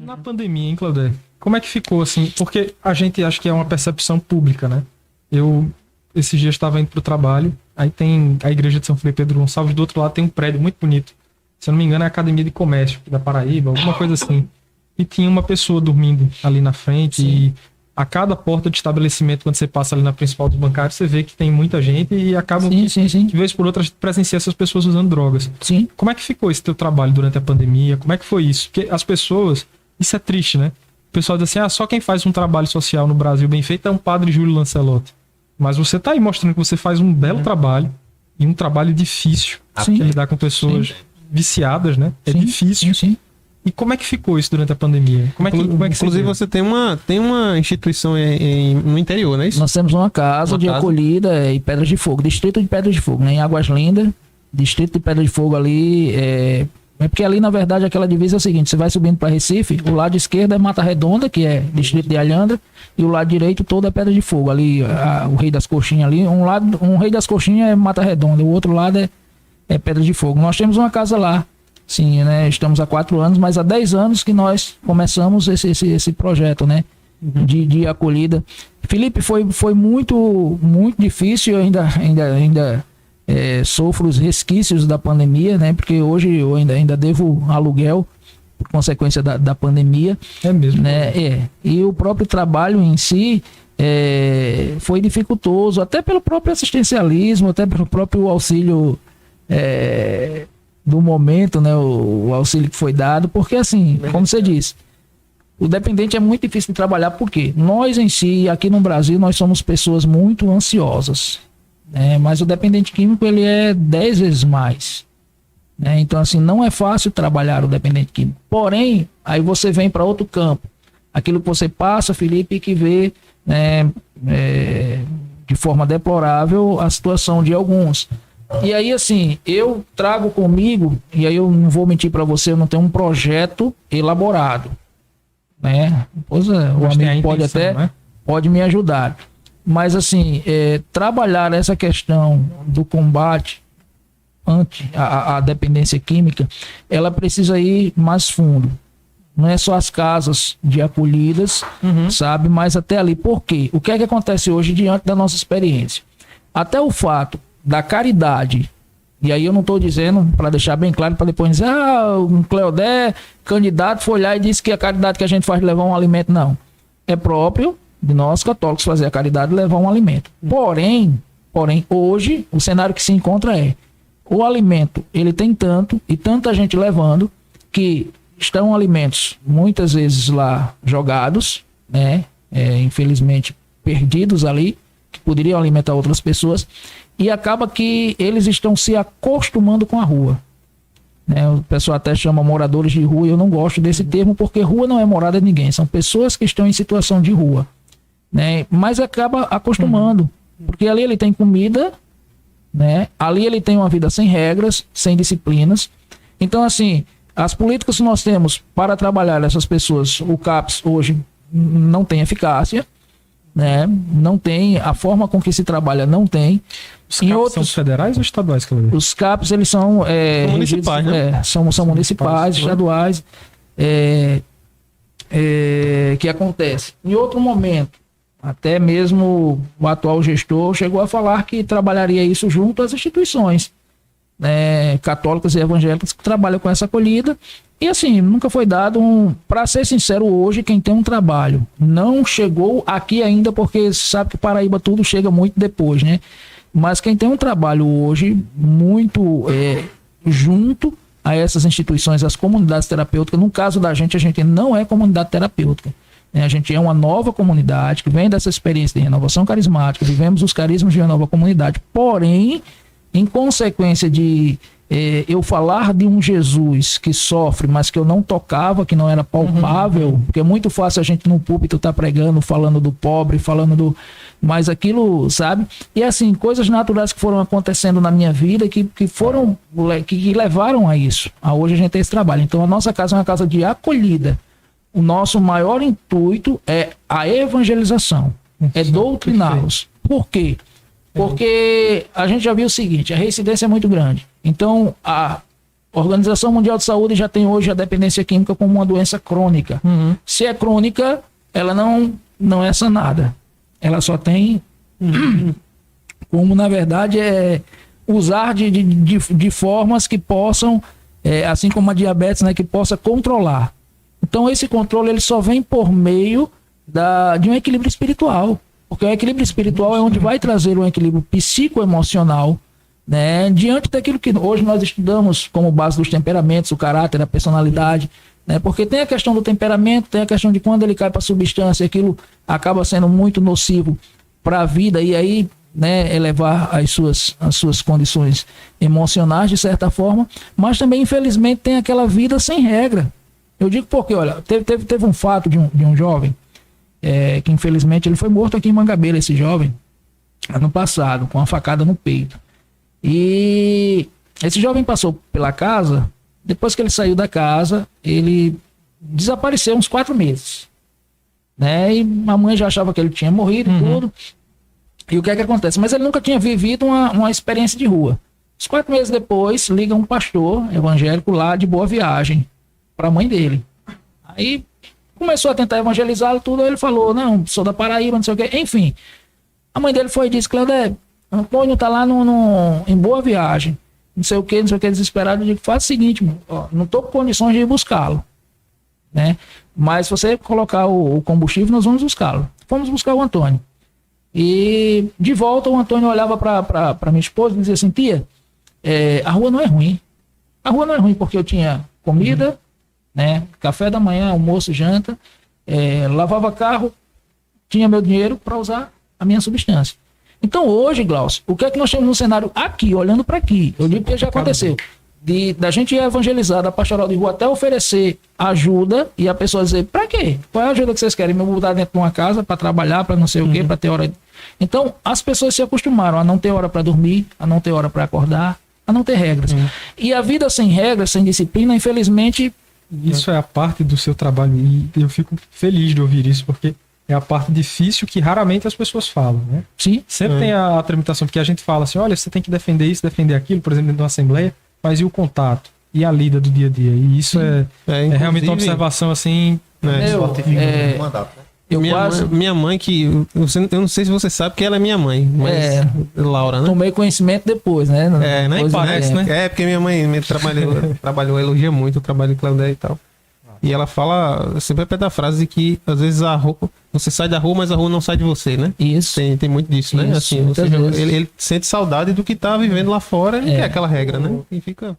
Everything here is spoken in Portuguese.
Na pandemia, hein, Claudete? Como é que ficou, assim? Porque a gente acha que é uma percepção pública, né? Eu, esses dias, estava indo pro trabalho, aí tem a igreja de São Frei Pedro Gonçalves, do outro lado tem um prédio muito bonito. Se eu não me engano, é a Academia de Comércio da Paraíba, alguma coisa assim. E tinha uma pessoa dormindo ali na frente. Sim. E a cada porta de estabelecimento, quando você passa ali na principal dos bancários, você vê que tem muita gente e acabam, de vez por outra, presenciar essas pessoas usando drogas. Sim. Como é que ficou esse teu trabalho durante a pandemia? Como é que foi isso? Porque as pessoas... Isso é triste, né? O pessoal diz assim, só quem faz um trabalho social no Brasil bem feito é um padre Júlio Lancelotti. Mas você tá aí mostrando que você faz um belo trabalho e um trabalho difícil. Sim. Lidar com pessoas viciadas, né? É difícil. Sim. E como é que ficou isso durante a pandemia? Como é que inclusive você tem uma instituição no interior, não é isso? Nós temos uma casa de acolhida em Pedras de Fogo, distrito de Pedras de Fogo, né? Em Águas Lindas, distrito de Pedras de Fogo ali. Porque ali, na verdade, aquela divisa é o seguinte: você vai subindo para Recife, o lado esquerdo é Mata Redonda, que é distrito de Alhandra, e o lado direito todo é Pedra de Fogo. Ali, o Rei das Coxinhas ali, um Rei das Coxinhas é Mata Redonda, o outro lado é Pedra de Fogo. Nós temos uma casa lá. Sim, né? Estamos há 4 anos, mas há 10 anos que nós começamos esse projeto, né? De acolhida. Felipe, foi muito difícil. Eu ainda sofro os resquícios da pandemia, né? Porque hoje eu ainda devo aluguel por consequência da pandemia. É mesmo? Né? E o próprio trabalho em si foi dificultoso, até pelo próprio assistencialismo, até pelo próprio auxílio do momento, né, o auxílio que foi dado, porque assim, como você disse, o dependente é muito difícil de trabalhar, porque nós em si, aqui no Brasil, nós somos pessoas muito ansiosas, né, mas o dependente químico, ele é 10 vezes mais, né, então assim, não é fácil trabalhar o dependente químico, porém, aí você vem para outro campo, aquilo que você passa, Felipe, que vê, né, de forma deplorável a situação de alguns. E aí, assim, eu trago comigo, e aí eu não vou mentir para você, eu não tenho um projeto elaborado, né? Pois o amigo pode me ajudar. Mas, assim, trabalhar essa questão do combate ante a dependência química, ela precisa ir mais fundo. Não é só as casas de acolhidas, sabe? Mas até ali. Por quê? O que é que acontece hoje diante da nossa experiência? Até o fato da caridade, e aí eu não estou dizendo, para deixar bem claro, para depois dizer, o Cleodé, candidato, foi lá e disse que a caridade que a gente faz de levar um alimento, não. É próprio de nós católicos fazer a caridade de levar um alimento. Porém, hoje, o cenário que se encontra o alimento, ele tem tanto, e tanta gente levando, que estão alimentos, muitas vezes lá jogados, né, infelizmente perdidos ali, que poderiam alimentar outras pessoas, e acaba que eles estão se acostumando com a rua, né? O pessoal até chama moradores de rua, e eu não gosto desse termo, porque rua não é morada de ninguém, são pessoas que estão em situação de rua, né? Mas acaba acostumando, porque ali ele tem comida, né? Ali ele tem uma vida sem regras, sem disciplinas. Então, assim, as políticas que nós temos para trabalhar essas pessoas, o CAPS hoje não tem eficácia, né? Não tem, a forma com que se trabalha não tem. Os CAPs são federais ou estaduais? Os CAPs, eles são municipais, né? São municipais, estaduais, que acontece. Em outro momento, até mesmo o atual gestor chegou a falar que trabalharia isso junto às instituições, né, católicas e evangélicas que trabalham com essa acolhida. E assim, nunca foi dado para ser sincero, hoje quem tem um trabalho não chegou aqui ainda, porque sabe que Paraíba tudo chega muito depois, né? Mas quem tem um trabalho hoje muito junto a essas instituições, as comunidades terapêuticas, no caso da gente, a gente não é comunidade terapêutica, né? A gente é uma nova comunidade que vem dessa experiência de renovação carismática, vivemos os carismas de uma nova comunidade, porém, em consequência de eu falar de um Jesus que sofre, mas que eu não tocava, que não era palpável, porque é muito fácil a gente no púlpito estar pregando, falando do pobre, falando do... Mas aquilo, sabe? E assim, coisas naturais que foram acontecendo na minha vida que levaram a isso. A hoje a gente tem esse trabalho. Então a nossa casa é uma casa de acolhida. O nosso maior intuito é a evangelização, é doutriná-los. Por quê? Porque a gente já viu o seguinte, a reincidência é muito grande. Então, A Organização Mundial de Saúde já tem hoje a dependência química como uma doença crônica. Se é crônica, ela não é sanada. Ela só tem como, na verdade, usar de formas que possam, assim como a diabetes, né, que possa controlar. Então, esse controle ele só vem por meio de um equilíbrio espiritual. Porque o equilíbrio espiritual é onde vai trazer um equilíbrio psicoemocional, né, diante daquilo que hoje nós estudamos como base dos temperamentos, o caráter, a personalidade, né, porque tem a questão do temperamento, tem a questão de quando ele cai para a substância, aquilo acaba sendo muito nocivo para a vida e aí, né, elevar as suas condições emocionais de certa forma, mas também infelizmente tem aquela vida sem regra. Eu digo porque, olha, teve um fato de um jovem que infelizmente ele foi morto aqui em Mangabeira, esse jovem, ano passado, com uma facada no peito. E esse jovem passou pela casa, depois que ele saiu da casa, ele desapareceu uns 4 meses. Né? E a mãe já achava que ele tinha morrido e tudo. E o que é que acontece? Mas ele nunca tinha vivido uma experiência de rua. Uns 4 meses depois, liga um pastor evangélico lá de Boa Viagem para a mãe dele. Aí começou a tentar evangelizá-lo, tudo. Aí ele falou, não, sou da Paraíba, não sei o quê. Enfim, a mãe dele foi e disse, Cleudé, Antônio tá lá em Boa Viagem, não sei o que, desesperado. Eu digo, faz o seguinte, ó, não tô com condições de ir buscá-lo, né? Mas se você colocar o combustível, nós vamos buscá-lo. Fomos buscar o Antônio. E de volta o Antônio olhava para minha esposa e dizia assim, tia, a rua não é ruim. A rua não é ruim porque eu tinha comida, né? Café da manhã, almoço, janta, lavava carro, tinha meu dinheiro para usar a minha substância. Então hoje, Glaucio, o que é que nós temos no cenário aqui, olhando para aqui? Eu digo que já aconteceu. Da gente ir evangelizar da pastoral de rua até oferecer ajuda e a pessoa dizer, para quê? Qual é a ajuda que vocês querem? Me botar dentro de uma casa para trabalhar, para não sei o quê, para ter hora. Então as pessoas se acostumaram a não ter hora para dormir, a não ter hora para acordar, a não ter regras. E a vida sem regras, sem disciplina, infelizmente... Isso é a parte do seu trabalho e eu fico feliz de ouvir isso, porque é a parte difícil que raramente as pessoas falam, né? Sim. Sempre tem a tramitação, porque a gente fala assim, olha, você tem que defender isso, defender aquilo, por exemplo, dentro de uma assembleia, mas e o contato? E a lida do dia a dia? E isso é realmente uma observação assim... Minha mãe, que eu não sei se você sabe que ela é minha mãe, mas Laura, né? Tomei conhecimento depois, né? Nem parece, né? Porque minha mãe trabalhou, elogia muito o trabalho de Cleudé e tal. E ela fala, sempre repete a frase de que às vezes a rua, você sai da rua, mas a rua não sai de você, né? Isso. Tem muito disso, né? Isso, assim, ele sente saudade do que tá vivendo lá fora, ele não quer aquela regra, né? E fica...